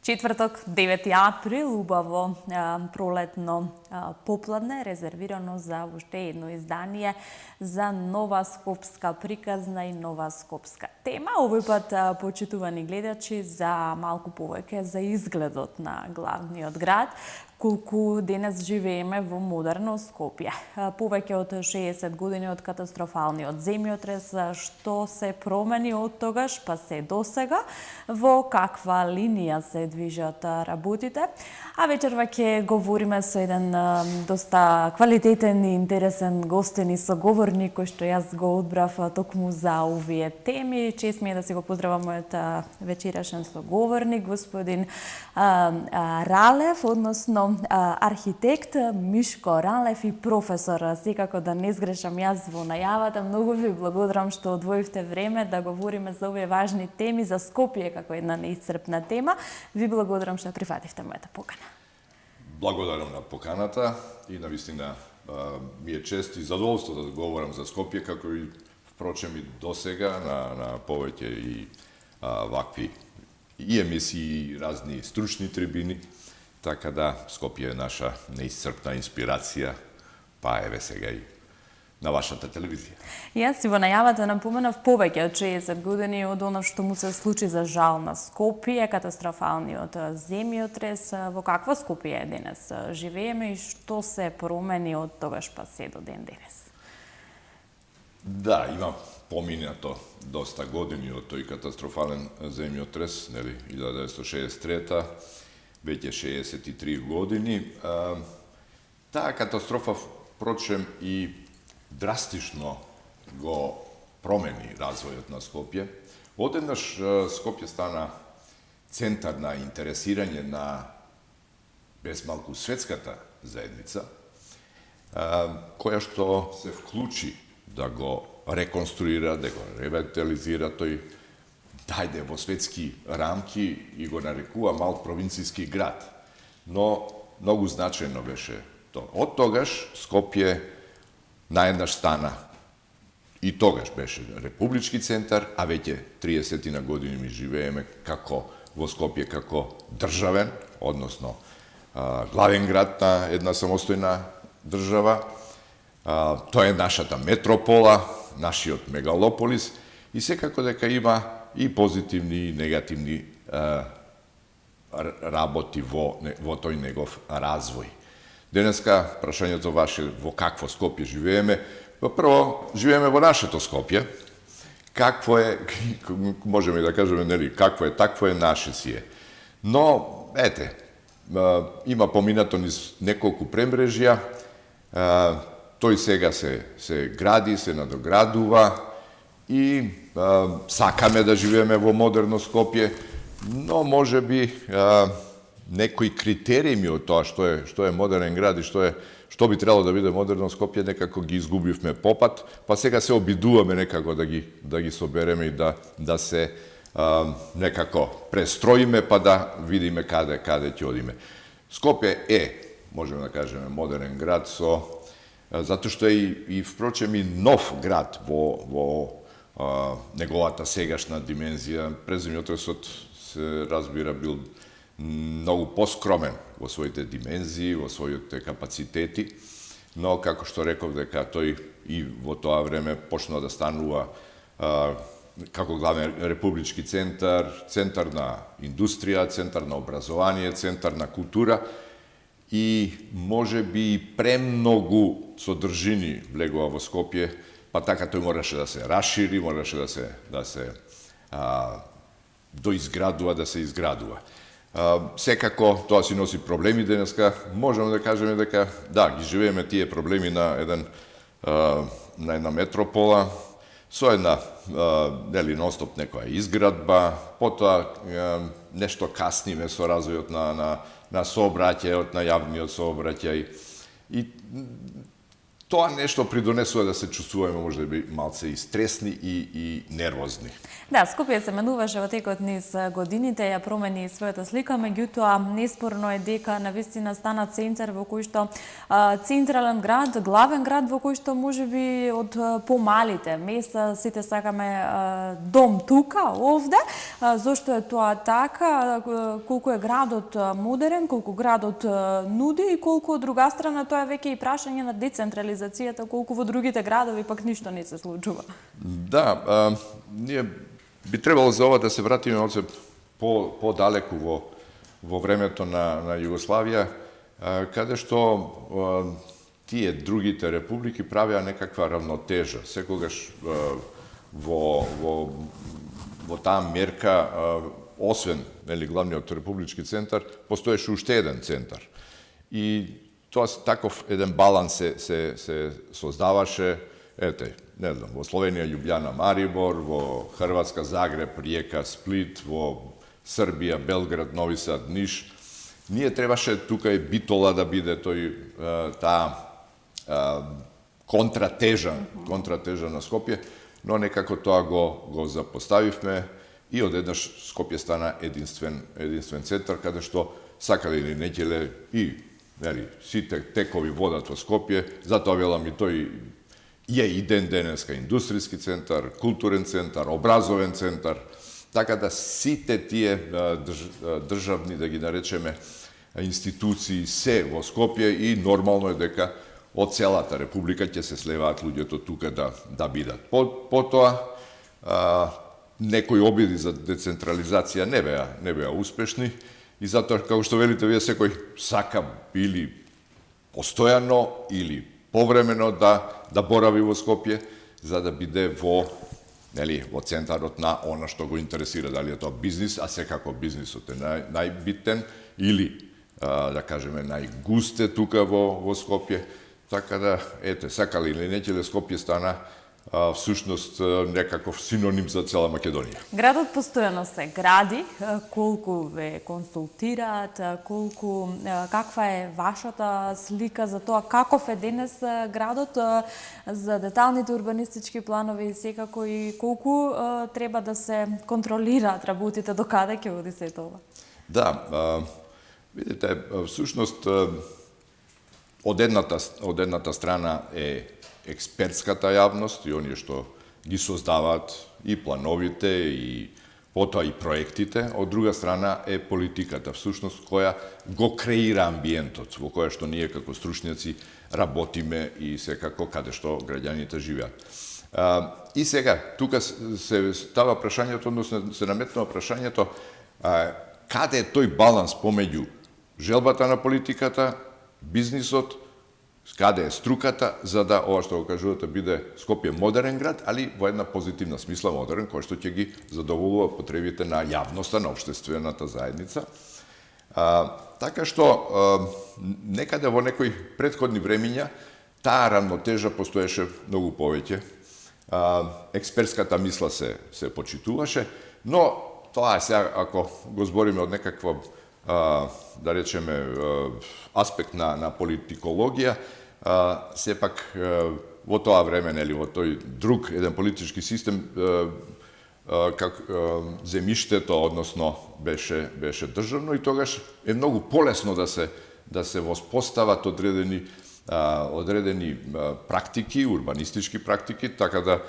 Четврток, 9 април, убаво пролетно попладне, резервирано за уште едно издание за нова скопска приказна и нова скопска тема. Овој пат, почитувани гледачи, за малку повеќе за изгледот на главниот град, колку денес живееме во модерно Скопје. Повеќе од 60 години од катастрофалниот земјотрес, што се промени од тогаш па се досега, во каква линија се движат работите. А вечерва ќе говориме со еден доста квалитетен и интересен гостин и соговорник, кој што јас го одбрав токму за овие теми. Чест ми е да си го поздравам мојот вечерашен соговорник, господин Ралев, односно архитект Мишко Ралев и професор. Секако да не сгрешам јас во најавата. Многу ви благодарам што одвоивте време да говориме за овие важни теми за Скопје како една неисцрпна тема. Ви благодарам што прифативте мојата покана. Благодарам на поканата и навистина ми е чест и задоволство да говорам за Скопје, како и впрочем и досега на повеќе и вакви и емисии и разни стручни трибини. Така да, Скопје е наша неисцрпна инспирација, па еве сега и на вашата телевизија. Јас си во најавата напоменав повеќе од 60 години од оно што му се случи за жал на Скопје, катастрофалниот земјотрес. Во каква Скопје денес живееме и што се промени од тогаш па се до ден денес? Да, има поминато доста години од тој катастрофален земјотрес, нели, 1963-та, веќе 63 години. Таа катастрофа, впрочем, и драстично го промени развојот на Скопје. Одеднаш Скопје стана центар на интересирање на без малку светската заедница, која што се вклучи да го реконструира, да го ревитализира тој, дајде во светски рамки и го нарекува мал провинцијски град. Но многу значајно беше тоа. Од тогаш Скопје наеднаш стана и тогаш беше републички центар, а веќе 30 на години ми живееме како во Скопје како државен, односно главен град на една самостојна држава. Тоа е нашата метропола, нашиот мегалополис и секако дека има и позитивни и негативни работи во тој негов развој. Денеска, прашањето ваше во какво Скопје живееме, прво живееме во нашето Скопје. Какво е, можеме да кажеме, нели, какво е, такво е, наше си е. Но, ете, има поминато низ неколку премрежја, тој сега се гради, се надоградува и сакаме да живееме во модерно Скопје, но може би некои критериуми од тоа што е модерен град и што би требало да биде модерно Скопје, некако ги изгубивме попат, па сега се обидуваме некако да ги собереме и да се некако престроиме, па да видиме каде ќе одиме. Скопје е, можеме да кажеме, модерен град затоа што е и впрочем и нов град во неговата сегашна димензија. Пред земјотресот се разбира бил многу поскромен во своите димензии, во своите капацитети, но како што реков дека тој и во тоа време почна да станува како главен републички центар, центар на индустрија, центар на образование, центар на култура и може би премногу содржини влегува во Скопје, па така тој мораше да се расшири, мораше да се доизградува, да се изградува. Секако тоа си носи проблеми денеска. Можеме да кажеме дека да, ги живееме тие проблеми на една метропола со една нели ностоп некоја изградба, потоа нешто касниме со развојот на сообраќајот, на јавниот сообраќај и тоа нешто придонесува да се чувствуваме можеби малце и стресни и нервозни. Да, Скопје се менуваше во текот низ годините, ја промени својата слика, меѓутоа неспорно е дека навистина стана центар во кој што централен град, главен град во кој што можеби од помалите места сите сакаме дом тука, овде. Зошто е тоа така? Колку е градот модерен, колку градот нуди и колку од друга страна тоа е веќе и прашање на децентрализацијата, колку во другите градови пак ништо не се случува. Да, ние би требало за ова да се вратиме малце по-далеку во времето на Југославија, каде што тие другите републики правеа некаква равнотежа. Секогаш во таа мерка, освен главниот републички центар, постоеше уште еден центар. И тоа таков еден баланс се создаваше, не знам, во Словенија, Љубљана, Марибор, во Хрватска, Загреб, Риека, Сплит, во Србија, Белград, Нови Сад, Ниш. Ние требаше тука и Битола да биде таа контратежа на Скопје, но некако тоа го запоставивме и одеднаш Скопје стана единствен центар, каде што сакале или не ќеле и сите текови водат во Скопје, затоа велам и тој е и денеска индустријски центар, културен центар, образовен центар, така да сите тие државни, да ги наречеме, институции се во Скопје и нормално е дека од целата република ќе се слеваат луѓето тука да бидат. Потоа, некои обиди за децентрализација не беа успешни и затоа, како што велите вие, секој сака или постојано или повремено да борави во Скопје, за да биде во центарот на она што го интересира, дали е тоа бизнис, а секако бизнисот е најбитен, или, да кажеме, најгусте тука во Скопје, така да, сакали или не ќеле, Скопје стана всушност некаков синоним за цела Македонија. Градот постојано се гради, колку ве консултираат, каква е вашата слика за тоа каков е денес градот, за деталните урбанистички планови и секако и колку треба да се контролираат работите, до каде ќе оди се тоа? Да, видите, всушност од едната страна е експертската јавност и оние што ги создаваат и плановите и потоа и проектите, од друга страна е политиката, всушност која го креира амбиентот во која што ние како стручњаци работиме и секако каде што граѓаните живеат. И сега, тука се става прашањето, односно се наметнува прашањето, каде е тој баланс помеѓу желбата на политиката, бизнисот, каде е струката, за да, ова што го кажувате, биде Скопје модерен град, али во една позитивна смисла модерен, кој што ќе ги задоволува потребите на јавноста, на општествената заедница. Така што, некаде во некои претходни времиња, таа равнотежа постоеше многу повеќе. Експертската мисла се почитуваше, но тоа е сега, ако го збориме од некаква, да речеме, аспект на политикологија, сепак во тоа време, во тој друг еден политички систем, земјиштето, односно, беше државно и тогаш е многу полесно да се воспостават одредени практики, урбанистички практики, така да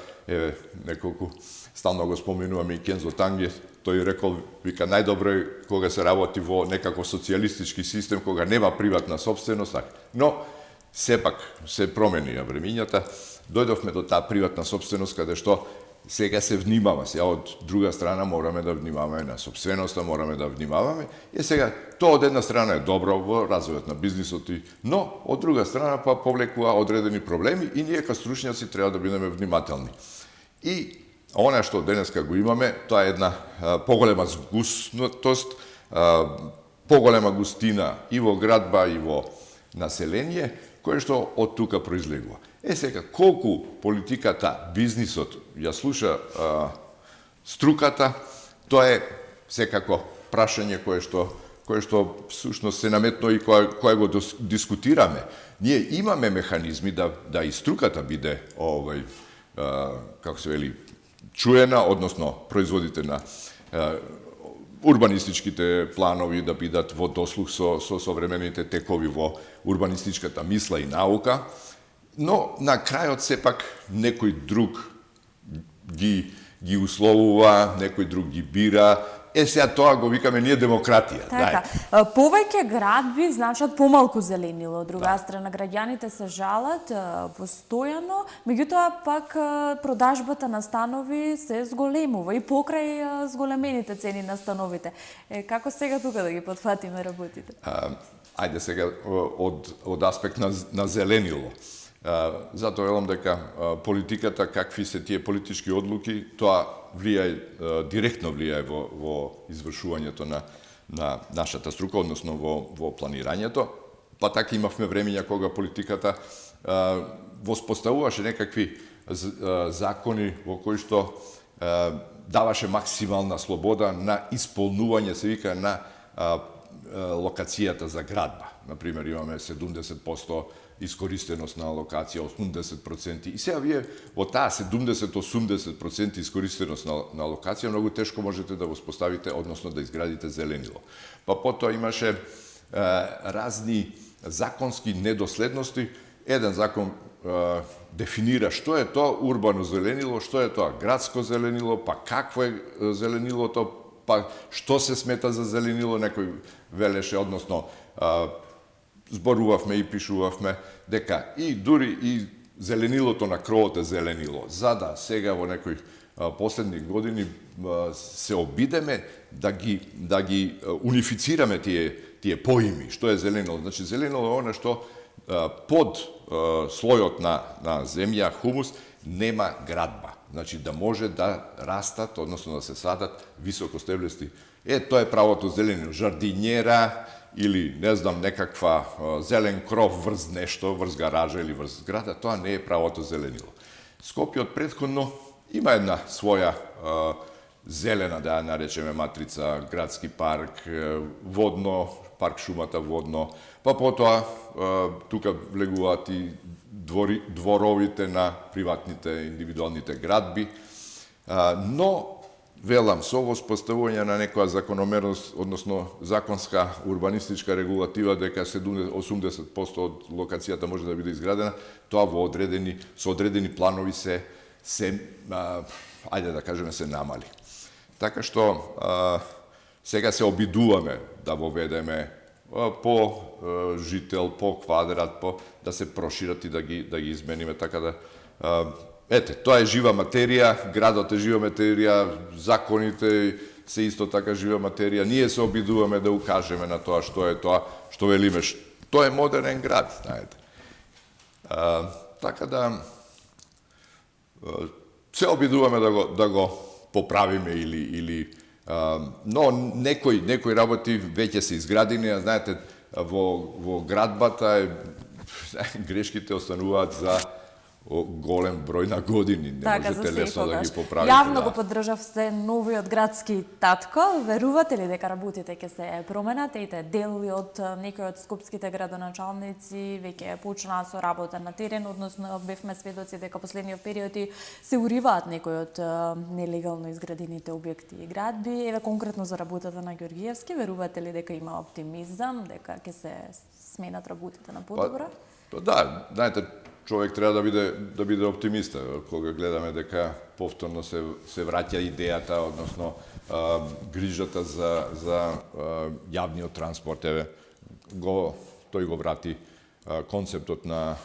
неколку стално го споменуваме и Кензо Танге, тој рекол, вика, најдобро е кога се работи во некако социјалистички систем, кога нема приватна собственост, но сепак се променија времињата, дојдовме до таа приватна собственост, каде што сега се внимава. Сега од друга страна мораме да внимаваме на собственоста, мораме да внимаваме. И сега, тоа од една страна е добро во развојот на бизнисот, но од друга страна па повлекува одредени проблеми и ние како стручњаци треба да бидеме внимателни. И она што денеска го имаме, тоа е една поголема згустнатост, поголема густина и во градба, и во население, кое што од тука произлегува. Сега, колку политиката, бизнисот ја слуша струката, тоа е секако прашање кое што кое што всушност се наметно и кое го дискутираме. Ние имаме механизми да и струката биде како се вели чуена, односно производите на урбанистичките планови да бидат во дослух со современите текови во урбанистичката мисла и наука, но на крајот сепак некој друг ги условува, некој друг ги бира. Сега тоа го викаме ние демократија. Така, повеќе градби значат помалку зеленило. Од друга страна, граѓаните се жалат постојано, меѓутоа пак продажбата на станови се зголемува и покрај зголемените цени на становите. Како сега тука да ги потфатиме работите? Ајде сега од аспект на зеленило. Затоа велам дека политиката, какви се тие политички одлуки, тоа директно влијае во извршувањето на нашата струка, односно во планирањето. Па така имавме времења кога политиката воспоставуваше некакви закони во кои што даваше максимална слобода на исполнување, се вика, на локацијата за градба. Например, имаме 70% искористеност на локација, 80%. И сега вие во таа 70-80% искористеност на локација многу тешко можете да воспоставите, односно да изградите зеленило. Па потоа имаше разни законски недоследности. Еден закон дефинира што е тоа урбано зеленило, што е тоа градско зеленило, па какво е зеленилото, па што се смета за зеленило, некој велеше, односно зборувавме и пишувавме дека и дури и зеленилото на кровот е зеленило. За да сега во некои последни години се обидеме да ги унифицираме тие поими. Што е зеленило? Значи зеленило е она што под слојот на земја, хумус, нема градба. Значи да може да растат, односно да се садат високостеблести. Тоа е правото зеленило. Жардинјера или, не знам, некаква зелен кров врз нешто, врз гаража или врз зграда, тоа не е правото зеленило. Скопје од претходно има една своја зелена, да ја наречеме, матрица, градски парк, водно, парк шумата водно, па потоа тука влегуваат и дворовите на приватните, индивидуалните градби, но велам, со воспоставување на некоја закономерност, односно законска урбанистичка регулатива дека 80% од локацијата може да биде изградена, тоа со одредени планови се ајде да кажеме, се намали. Така што сега се обидуваме да воведеме по жител, по квадрат, да се прошират и да ги измениме, така да тоа е жива материја, градот е жива материја, законите се исто така жива материја. Ние се обидуваме да укажеме на тоа што велиме, што е модерен град, знаете. Така да се обидуваме да го поправиме или но некои работи веќе се изградени, знаете, во градбата грешките остануваат за голем број на години, не можете лесно да ги поправите. Јавно го поддржавте новиот градски татко. Верувате ли дека работите ќе се променат? Ете, дел од некои од скопските градоначалници веќе почнаа со работа на терен, односно бевме сведоци дека последниот периоди се уриваат некои од нелегално изградените објекти и градби. Еве конкретно за работата на Ѓоргиевски, верувате ли дека има оптимизам, дека ќе се сменат работите на подобро? Да, знаете, човек треба да биде оптимиста кога гледаме дека повторно се враќа идејата, односно грижата за јавниот транспорт. Тој го врати концептот на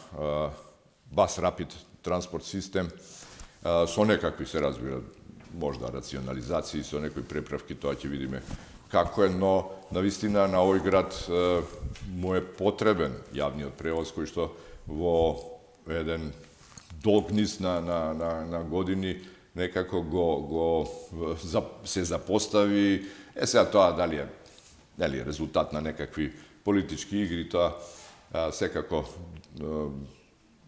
Bus Rapid транспорт систем со некакви, се разбира, можда рационализации, со некои преправки, тоа ќе видиме како е, но навистина на овој град му е потребен јавниот превоз кој што во еден долг низ на години некако се запостави. Сега тоа дали е резултат на некакви политички игри, тоа секако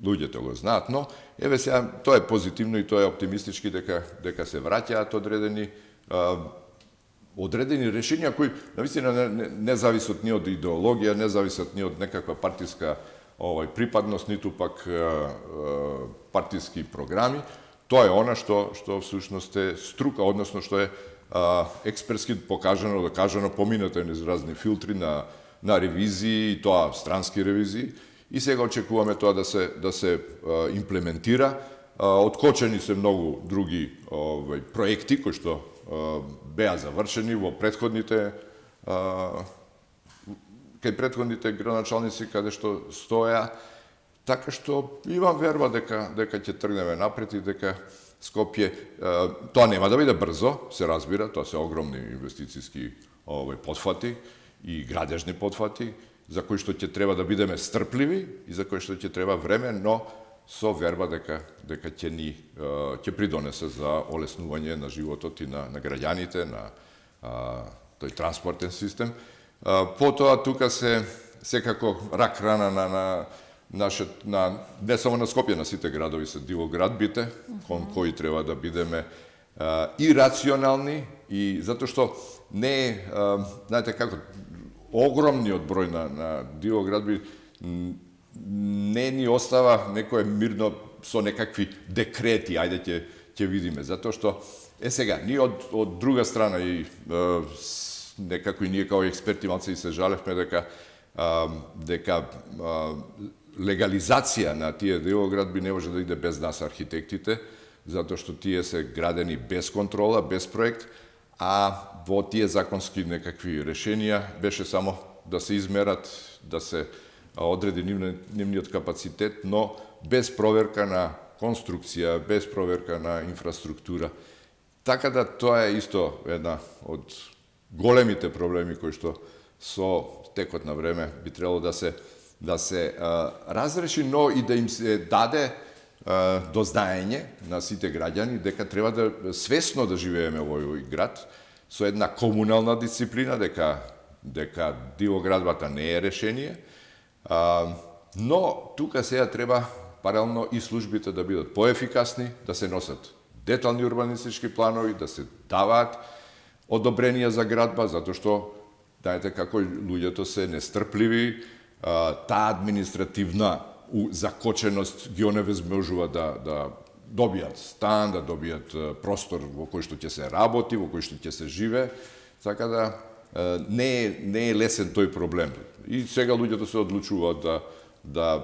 луѓето го знаат, но еве сега тоа е позитивно и тоа е оптимистички дека се враќаат одредени одредени решенија кои навистина не зависат ни од идеологија, не зависат ни од некаква партиска припадност, ниту пак партиски програми. Тоа е она што всушност е струка, односно што е експертски покажано, докажано, поминато низ разни филтри на ревизии, и тоа странски ревизии, и сега очекуваме тоа да се имплементира. Откочени се многу други проекти кои што беа завршени во кај претходните градоначалници каде што стоја, така што имам верба дека ќе тргнеме напред и дека Скопје, тоа нема да биде брзо, се разбира, тоа се огромни инвестициски потфати и градежни потфати, за кои што ќе треба да бидеме стрпливи и за кои што ќе треба време, но со верба дека ќе придонесе за олеснување на животот и на граѓаните, на тој транспортен систем. Потоа тука се секако рак рана на не само на Скопје, на сите градови се дивоградбите, кон кои треба да бидеме и рационални, и затоа што не е, знаете како, огромниот број на дивоградби не ни остава некое мирно со некакви декрети, ајде ќе видиме, затоа што сега ние од друга страна и некако и ние као експерти малце и се жалевме дека легализација на тие дивоградби не може да иде без нас архитектите, затоа што тие се градени без контрола, без проект, а во тие законски некакви решенија беше само да се измерат, да се одреди нивниот капацитет, но без проверка на конструкција, без проверка на инфраструктура. Така да тоа е исто една од големите проблеми кои што со текот на време би требало да се разреши, но и да им се даде дознаење на сите граѓани дека треба да свесно да живееме во овој град со една комунална дисциплина, дека дивоградбата не е решение, но тука сега треба паралелно и службите да бидат поефикасни, да се носат детални урбанистички планови, да се даваат одобренија за градба, затоа што знаете како луѓето се нестрпливи, таа административна закоченост ги оневозможува да добијат стан, да добијат простор во кој што ќе се работи, во кој што ќе се живе, така да не е лесен тој проблем. И сега луѓето се одлучуваат да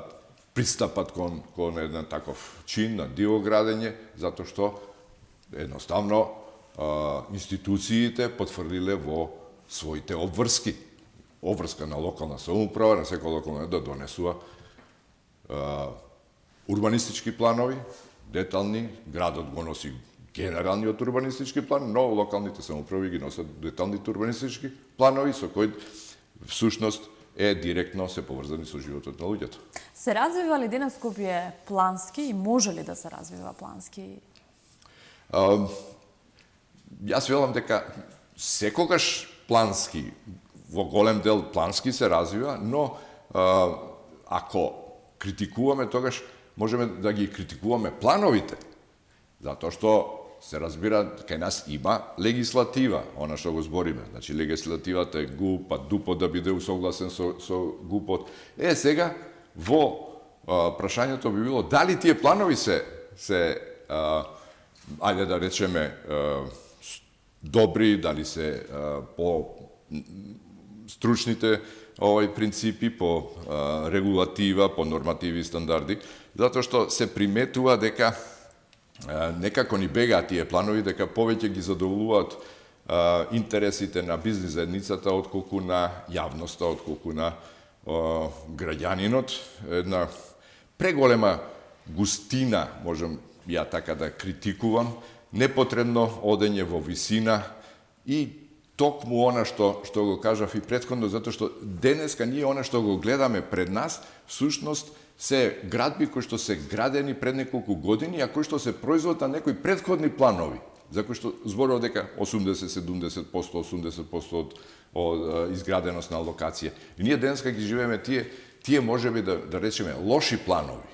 пристапат кон еден таков чин на дивоградење, затоа што едноставно институциите потврдиле во своите обврска на локална самоуправа, на секоја локална да донесува урбанистички планови, детални, градот го носи генералниот урбанистички план, но локалните самоуправи ги носат деталните урбанистички планови со кои всушност директно се поврзани со животот на луѓето. Се развива ли денес Скопје плански и може ли да се развива плански? Јас велам дека секогаш плански, во голем дел плански се развива, но ако критикуваме, тогаш можеме да ги критикуваме плановите, затоа што се разбира, кај нас има легислатива, она што го збориме. Значи, легислативата е ГУП, па ДУПО да биде усогласен со ГУПот. Сега, во прашањето би било, дали тие планови се ајде да речеме, добри, дали се по стручните принципи, по регулатива, по нормативи и стандарди, затоа што се приметува дека некако ни бегаат тие планови, дека повеќе ги задоволуваат интересите на бизнис заедницата отколку на јавноста, отколку на граѓанинот. Една преголема густина, можам ја така да критикувам, непотребно одење во висина и токму она што го кажав и претходно, затоа што денеска ние она што го гледаме пред нас, всушност се градби кои што се градени пред неколку години, а кои што се производ на некои претходни планови, за кои што зборува дека 80-70%, 80% од изграденост на локација. И ние денеска ги живееме тие можеби да речеме лоши планови.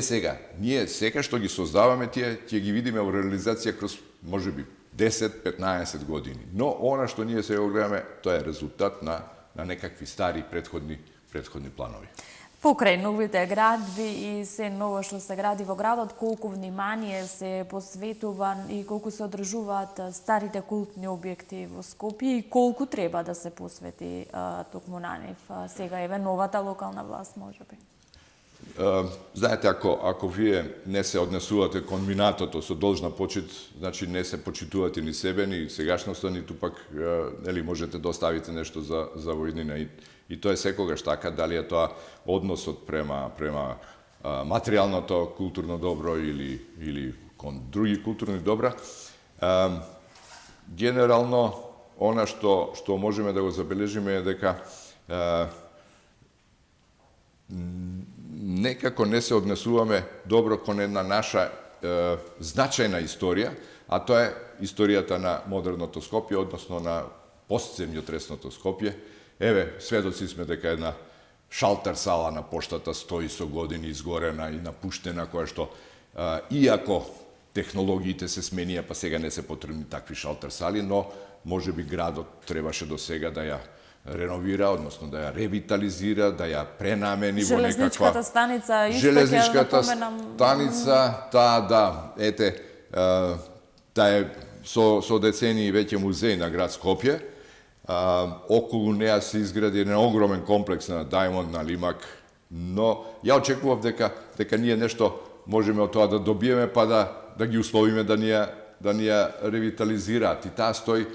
Сега, ние сега што ги создаваме тие, ќе ги видиме во реализација кроз можеби 10-15 години. Но она што ние сега гледаме, тоа е резултат на некакви стари предходни планови. Покрај новите градби и се ново што се гради во градот, колку внимание се посветува и колку се одржуваат старите култни објекти во Скопје и колку треба да се посвети токму на нив сега еве новата локална власт можеби? Знаете, ако вие не се однесувате кон минатото со должна почит, значи не се почитувате ни себе, ни сегашноста, ниту пак нели можете да оставите нешто за воиднина. И тоа е секогаш така, дали е тоа односот према материјалното културно добро или кон други културни добра. Генерално, она што можеме да го забележиме е дека некако не се однесуваме добро кон една наша значајна историја, а тоа е историјата на модерното Скопје, односно на постземјотресното Скопје. Еве, сведоци сме дека една шалтер сала на поштата стои со години изгорена и напуштена, која што, иако технологиите се сменија, па сега не се потребни такви шалтер сали, но може би градот требаше до сега да ја реновира, односно да ја ревитализира, да ја пренамени во некаква... Железничката станица, исто Железничката станица, да, ете, таа е со децении веќе музеј на град Скопје. Околу неа се изгради еден огромен комплекс на Дајмонд, на Лимак, но ја очекував дека ние нешто можеме од тоа да добиеме, па да ги условиме да ни ја ревитализираат. И таа стои,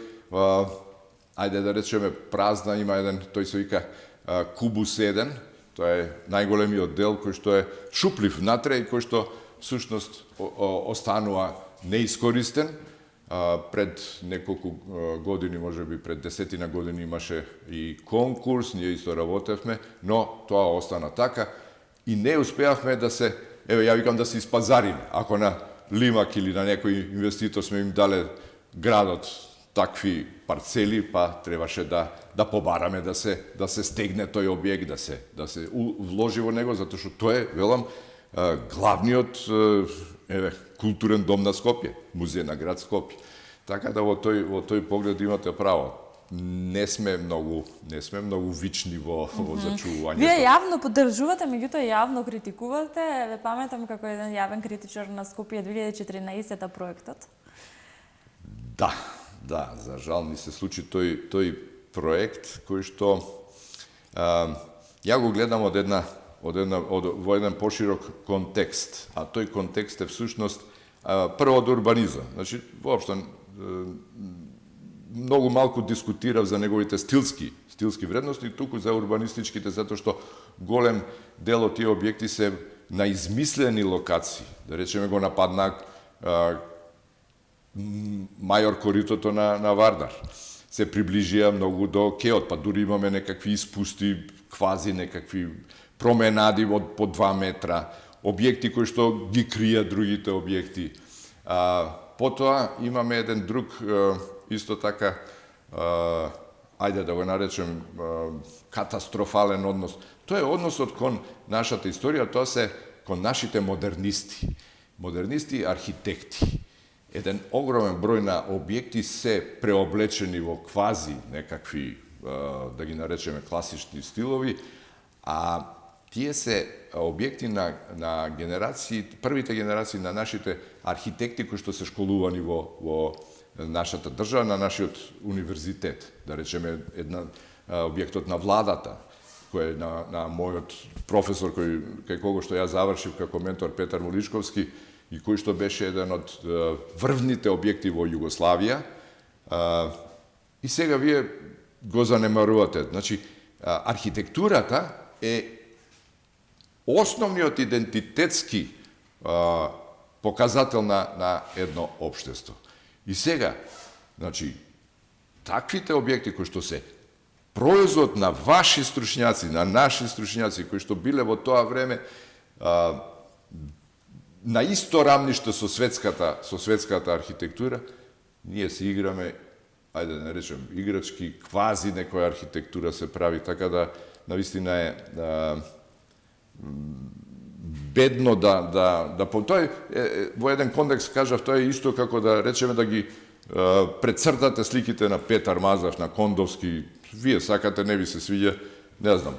ајде да речеме, празна, има еден, тој се вика Кубус 1, тоа е најголемиот дел кој што е шуплив внатре и кој што всушност останува неискористен. Пред неколку години, може би пред 10 години имаше и конкурс, ние исто работевме, но тоа остана така и не успеавме да се, еве ја викам да се испазариме. Ако на Лимак или на некој инвеститор сме им дале градот такви парцели, па требаше да побараме да се стегне тој објект, да се вложи во него, затоа што тоа е, велам, главниот културен дом на Скопје, музеј на град Скопје. Така да во тој поглед имате право. Не сме многу вични во зачувувањето. Вие јавно поддржувате, меѓутоа јавно критикувате. Ве паметам како еден јавен критичар на Скопје 2014 проектот. Да, за жал ни се случи тој проект кој што ја го гледам во еден поширок контекст, а тој контекст е всушност прво од урбанизам. Значи, воопшто многу малку дискутирав за неговите стилски вредности, туку за урбанистичките, затоа што голем дел од тие објекти се на измислени локации. Да речеме го нападна Мајор коритото на Вардар. Се приближија многу до Кеот, па дури имаме некакви испусти, квази некакви променади од по 2 метра, објекти кои што ги кријат другите објекти. Потоа имаме еден друг, исто така, ајде да го наречем, катастрофален однос. Тоа е односот кон нашата историја, тоа се кон нашите модернисти архитекти. Еден огромен број на објекти се преоблечени во квази некакви, да ги наречеме, класични стилови, а тие се објекти на генерации, првите генерации на нашите архитекти кои што се школувани во нашата држава, на нашиот универзитет. Да речеме, објектот на владата, кој е на мојот професор, кај кого што ја завршив како ментор, Петар Моличковски, и кој што беше еден од врвните објекти во Југославија. И сега вие го занемарувате. Значи, архитектурата е основниот идентитетски показател на едно општество. И сега, значи, таквите објекти кои што се производ на ваши стручњаци, на наши стручњаци, кои што биле во тоа време на исто рамниште со светската архитектура, ние се играме, ајде да речем, играчки, квази некоја архитектура се прави, така да навистина е бедно да тој во еден контекст кажав, тоа е исто како да речеме да ги прецртате сликите на Петар Мазев, на Кондовски, вие сакате, не ви се свиѓа, не знам,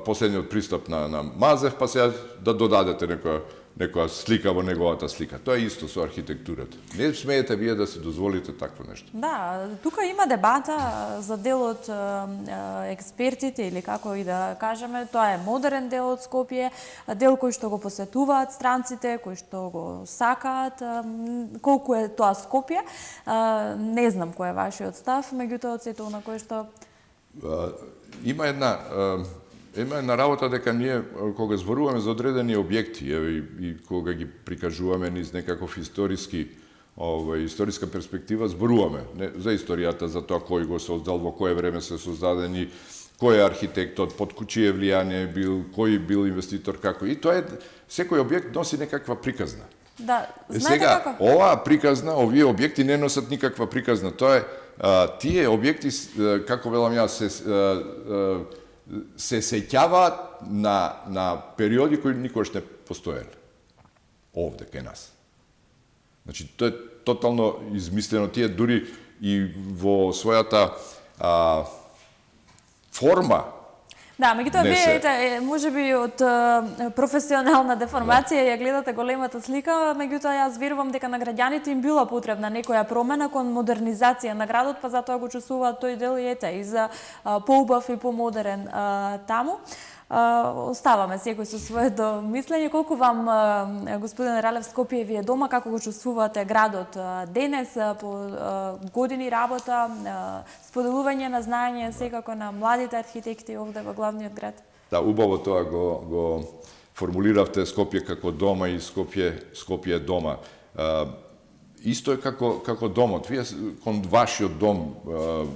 последниот пристап на Мазев, па сега да додадете некоја слика во неговата слика. Тоа е исто со архитектурата. Не смеете вие да се дозволите такво нешто. Да, тука има дебата за дел од експертите, или како и да кажеме, тоа е модерен дел од Скопје, дел кој што го посетуваат странците, кои што го сакаат, колку е тоа Скопје. Не знам кој е вашиот став, меѓутоа од сето на кој што Има една работа дека ние кога зборуваме за одредени објекти и кога ги прикажуваме низ некаков историска перспектива, зборуваме за историјата, за тоа кој го создал, во кое време се создадени, кој е архитектот, под чие влијание бил, кој бил инвеститор, како. И тоа е, секој објект носи некаква приказна. Да, знаете сега, како? оваа приказна, овие објекти не носат никаква приказна. Тоа е, тие објекти, како велам јас, се сеќаваат на периоди кои никогаш не постоеле. Овде, кај нас. Значи, тоа е тотално измислено. Тие дури и во својата форма. Да, меѓутоа вие можеби од професионална деформација ја гледате големата слика, меѓутоа јас верувам дека на граѓаните им била потребна некоја промена кон модернизација на градот, па затоа го чувствуваат тој дел и и за поубав и помодерен таму. Оставаме секој со своето мислење. Колку вам, господин Ралев, Скопје ви е дома, како го чувствувате градот денес, по години работа, споделување на знаење секако на младите архитекти овде во главниот град? Да, убаво тоа го формулиравте, Скопје како дома и Скопје е дома. Исто е како домот. Вие кон вашиот дом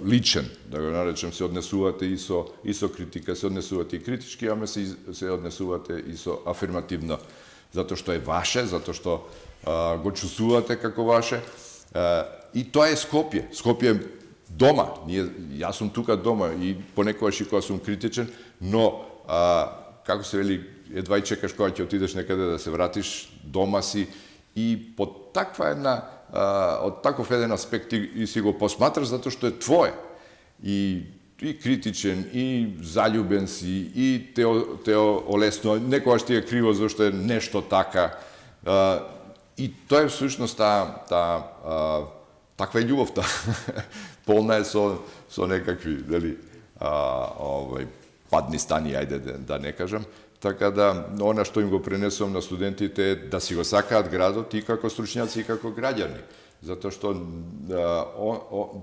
личен, да го наречем, се однесувате и со критика, се однесувате и критички, ама се однесувате и со афирмативно. Затоа што е ваше, затоа што го чувствувате како ваше. И тоа е Скопје. Скопје е дома. Јас сум тука дома и понекогаш и кога сум критичен, но како се вели, едва и чекаш кога ќе отидеш некаде да се вратиш, дома си. И под од таков еден аспект и си го посматраш затоа што е твое. И критичен, и заљубен си, и те олесно, некогаш ти е криво зашто е нешто така. И тоа е всушност таква е љубовта. Полна е со некакви, падни стани, ајде да не кажам. Така да, она што им го пренесувам на студентите е да си го сакаат градот и како стручњаци и како граѓани. Затоа што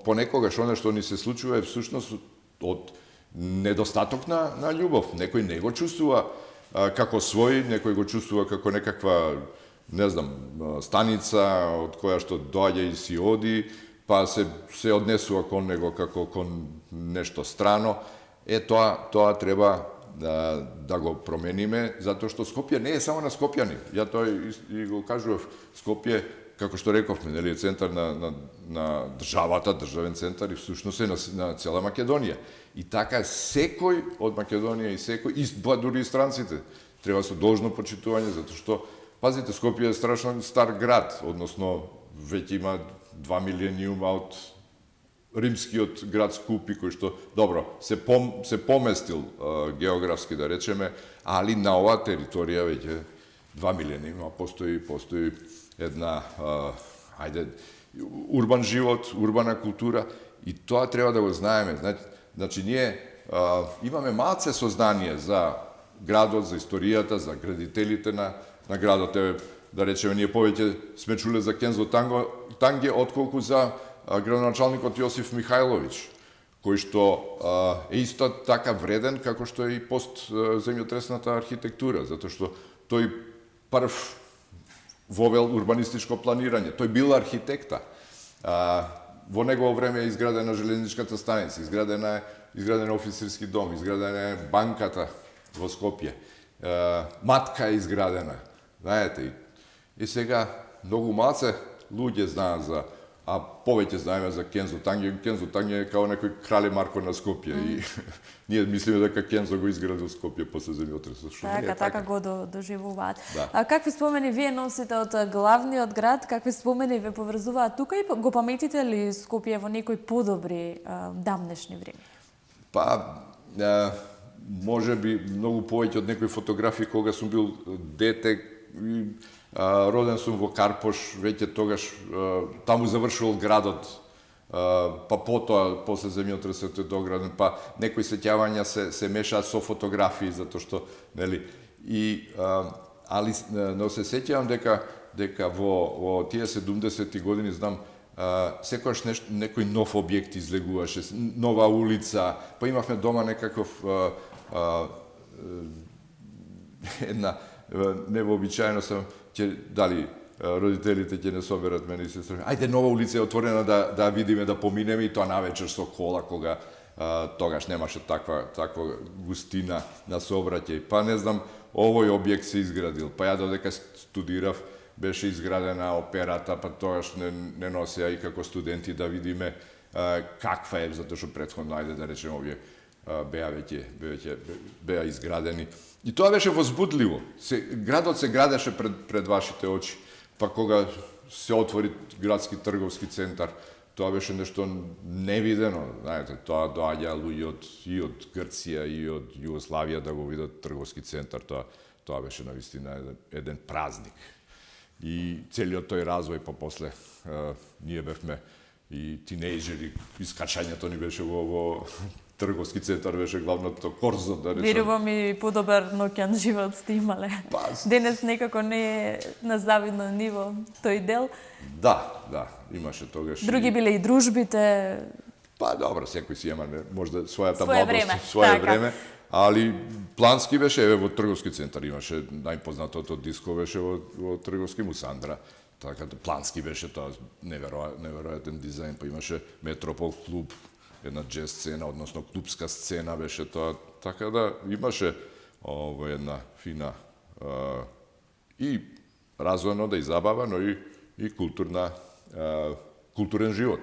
понекогаш она што ни се случува е всушност од недостаток на љубов. Некој не го чувствува како свој, некој го чувствува како некаква, не знам, станица од која што доаѓа и си оди, па се однесува кон него како кон нешто страно. Тоа треба да го промениме, затоа што Скопје не е само на скопјани. Ја тоа и го кажував, Скопје, како што рековме, е центар на државата, државен центар и всушност е на цела Македонија. И така секој од Македонија и дури и странците треба со должно почитување, затоа што, пазите, Скопје е страшно стар град, односно веќе има 2 милениума од римскиот град Скупи, кој што, добро, се поместил географски, да речеме, али на оваа територија веќе 2 милениума постои една, урбан живот, урбана култура, и тоа треба да го знаеме. Значи, ние имаме малце сознание за градот, за историјата, за градителите на градот. Да речеме, ние повеќе сме чуле за Кензо Танге, отколку за градоначалникот Јосиф Михајловиќ, кој што е исто така вреден како што е и постземјотресната архитектура, затоа што тој прв вовел урбанистичко планирање, тој бил архитекта. Во негово време е изградена железничката станица, изграден офицерски дом, изградена е банката во Скопје, матка е изградена, знаете. И сега многу малце луѓе знаат за А повеќе знаеме за Кензо Танге. Кензо Танге е као некој крале Марко на Скопје и ние мислиме дека Кензо го изградил Скопје после земјотресот. Така го доживуваат. Да. А какви спомени вие носите од главниот град? Какви спомени ве поврзуваат тука и го паметите ли Скопје во некои подобри давнешни време? Па, може би многу повеќе од некои фотографии кога сум бил дете. Роден сум во Карпош, веќе тогаш таму завршувал градот, па потоа после земјотресот е дограден, па некои сеќавања се мешаат со фотографии затоа што нели али но се сеќавам дека во тие 70-ти години знам секогаш некој нов објект излегуваше, нова улица, па имавме дома некаков една невообичаено сам дали родителите ќе не соберат мене и сестра. Ајде, нова улица е отворена да видиме, да поминеме и тоа навечер со кола кога тогаш немаше таква густина на сообраќај. Па не знам, овој објект се изградил. Па ја додека студирав беше изградена операта, па тогаш не носеа и како студенти да видиме каква е, затоа што претходно, ајде да речеме, овие беа изградени. И тоа беше возбудливо. Градот се градеше пред вашите очи. Па кога се отвори градски трговски центар, тоа беше нешто невидено. Знаете, тоа доаѓа луѓе и од Грција и од Југославија да го видат трговски центар. Тоа беше навистина еден празник. И целиот тој развој, па после ние бевме и тинејџери, искачањето ни беше во трговски центар, беше главното корзо, да речем. Верувам и подобар ноќен живот сте имале. Денес некако не е на завидно ниво тој дел. Да, имаше тогаш. Други биле и дружбите. Па добро, секој си има можда својата Своје младост, време. време, али плански беше во трговски центар, имаше најпознатото диско беше во трговски Мусандра. Така да плански беше тоа неверојатен дизајн, па имаше Метропол клуб, една джез сцена, односно клубска сцена беше тоа, така да имаше една фина и развојно да и забава, но и културен живот.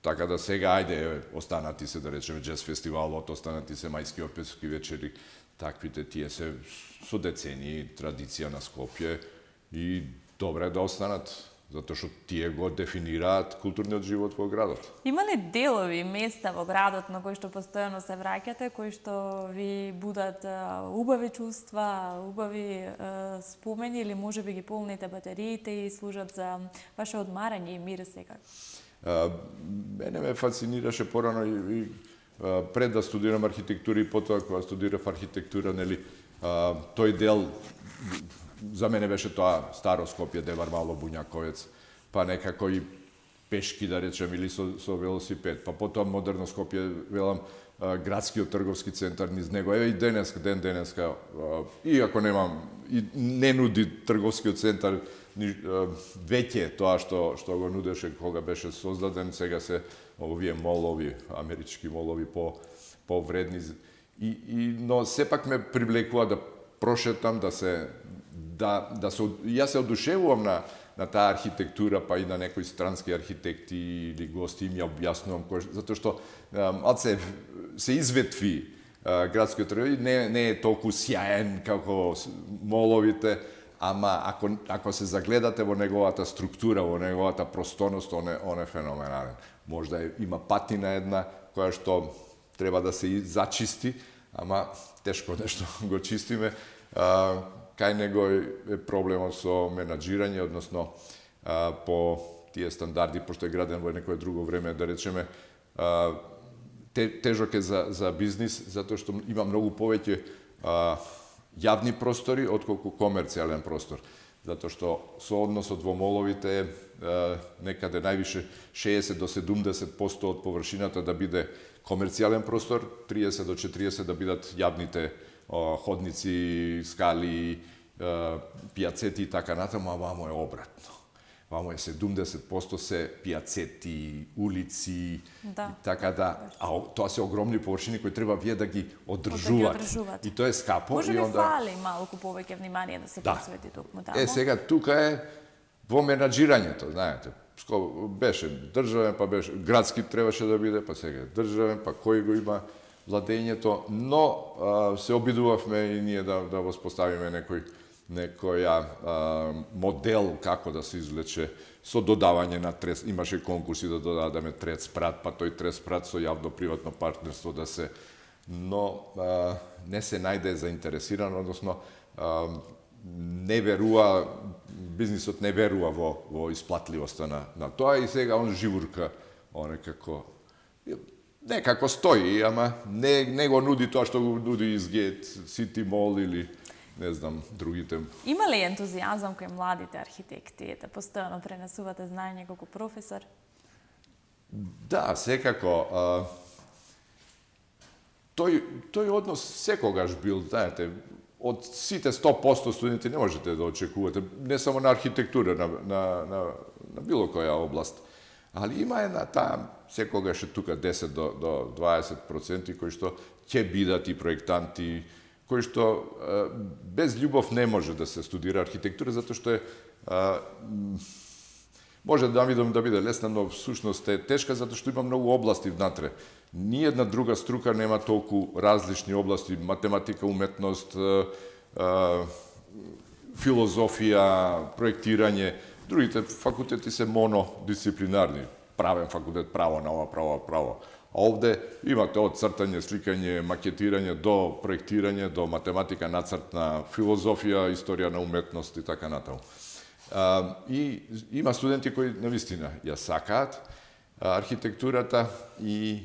Така да сега, ајде, останати се, да речеме, джез фестивалот, останати се мајски опетски вечери, таквите тие се со децени традиција на Скопје и добре да останат, затоа што тие го дефинираат културниот живот во градот. Има ли делови, места во градот на кои што постојано се враќате, кои што ви будат убави чувства, убави спомени или можеби ги полните батериите и служат за ваше одмарање и мир секако? Мене ме фасцинираше порано и пред да студирам архитектура и потоа кога студирав архитектура, нели, тој дел за мене беше тоа старо Скопје, Девар, Мало, Буњаковец, па некако и пешки, да речем, или со велосипед. Па потоа модерно Скопје, велам, градскиот трговски центар низ него. Еве и ден денеска, иако немам, и не нуди трговскиот центар, веќе тоа што го нудеше кога беше создаден, сега се овие молови, амерички молови повредни. Но сепак ме привлекува да прошетам, јас се одушевувам на таа архитектура, па и на некои странски архитекти или гости им ја објаснувам, затоа што се изветви градскиот район, не е толку сјаен како моловите, ама ако се загледате во неговата структура, во неговата просторност, он е феноменален. Можда има патина една која што треба да се зачисти, ама тешко нешто го чистиме. Кај него е проблемот со менаџирање, односно по тие стандарди, пошто е граден во некое друго време, да речеме, тежок е за бизнис, затоа што има многу повеќе јавни простори, отколку комерцијален простор. Затоа што со односот во моловите некаде највише 60 до 70% од површината да биде комерцијален простор, 30 до 40 да бидат јавните ходници, скали, пијацети и така натаму, а вамо е обратно. Вамо е 70% се пијацети, улици, така да, а тоа се огромни површини кои треба вие да ги одржувате. И тоа е скапо. Може би фали малку повеќе внимание да се посвети токму таму. Сега тука е во менаџирањето, знаете. беше државен, па беше градски требаше да биде, па сега е државен, па кој го има владењето, но се обидувавме и ние да воспоставиме некоја модел како да се извлече со додавање на трес, имаше конкурси да додадеме трет спрат, па тој трет спрат со јавно-приватно партнерство да се, но не се најде заинтересиран, односно не верува, бизнисот не верува во исплатливоста на тоа и сега он живурка, некако стои, ама не го нуди тоа што го нуди изгет City Mall или не знам, другите. Има ли ентузијазам кај младите архитекти? Постојано пренесувате знаење како професор? Да, секако. Тој однос секогаш бил, знаете, од сите 100% студенти не можете да очекувате, не само на архитектура, на било која област. Али има една таа, секогаш е тука 10 до 20% кои што ќе бидат и проектанти, кои што без љубов не може да се студира архитектура, затоа што може да биде лесна, но всушност е тешка, затоа што има многу области внатре. Ниједна друга струка нема толку различни области, математика, уметност, филозофија, проектирање. Другите факултети се монодисциплинарни. Правен факултет, право на ова, право. А овде имате од цртање, сликање, макетирање до проектирање, до математика, нацртна, филозофија, историја на уметност и така натаму. И има студенти кои навистина ја сакаат архитектурата и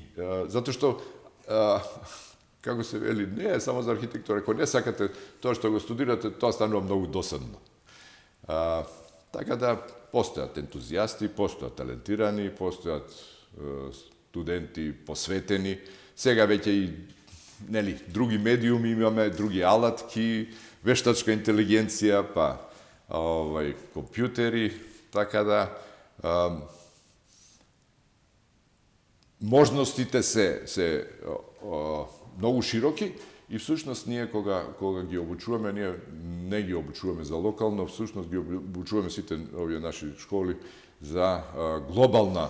затоа што како се вели, не е само за архитектура, ако не сакате тоа што го студирате, тоа станува многу досадно. Така да постојат ентузијасти, постојат талентирани, постојат студенти посветени. Сега веќе и други медиуми имаме, други алатки, вештачка интелигенција, па компјутери, така да можностите се многу широки и всушност ние кога ги обучуваме, ние не ги обучуваме за локално, всушност ги обучуваме сите овие наши школи за глобална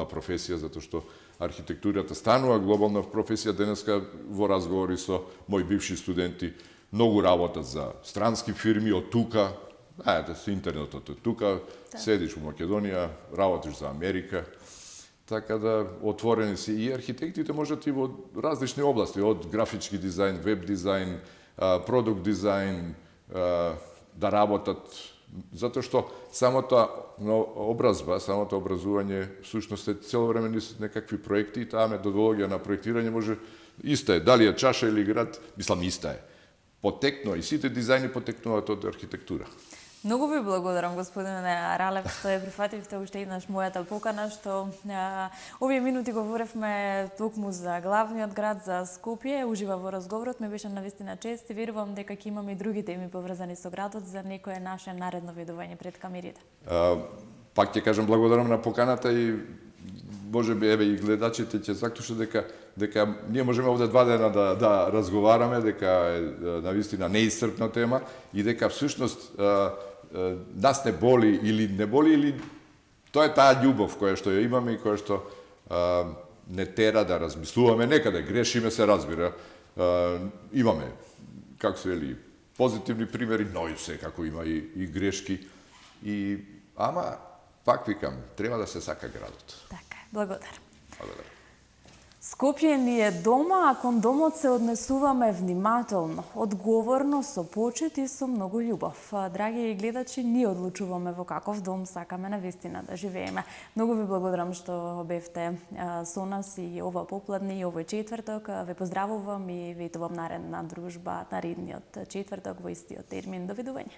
професија, затоа што архитектурата станува глобална професија. Денеска во разговори со мои бивши студенти многу работат за странски фирми од тука, знаете, со интернетот од тука, седиш во Македонија, работиш за Америка, така да отворени си и архитектите можат и во различни области, од графички дизајн, веб дизајн, продукт дизајн, да работат, затоа што самата образба, самото образување всушност е цело време некакви проекти и таа методологија на проектирање може иста е, дали е чаша или град, мислам иста е. Потекнува и сите дизајни потекнуваат од архитектура. Многу ви благодарам, господине Ралев, што ја прифативте уште еднаш мојата покана, што овие минути говоревме токму за главниот град, за Скопје. Ужива во разговорот, ме беше навистина чест и верувам дека ќе имаме и други теми поврзани со градот за некое наше наредно видување пред камерите. Пак ќе кажам благодарам на поканата и можеби еве и гледачите ќе заклучат дека ние можеме овде 2 дена да разговараме, дека е навистина неисцрпна тема и дека всушност нас не боли или тоа е таа љубов која што ја имаме и која што не тера да размислуваме, некаде грешиме, се разбира. Имаме, како се вели, позитивни примери, но и секако има и грешки. Ама пак викам, треба да се сака градот. Така, благодарам. Благодарам. Скопје ни е дома, а кон домот се однесуваме внимателно, одговорно, со почит и со многу љубов. Драги гледачи, ние одлучуваме во каков дом сакаме навистина да живееме. Многу ви благодарам што бевте со нас и ова попладне и овој четврток. Ве поздравувам и ветувам наредна дружба наредниот четврток во истиот термин. Довидување.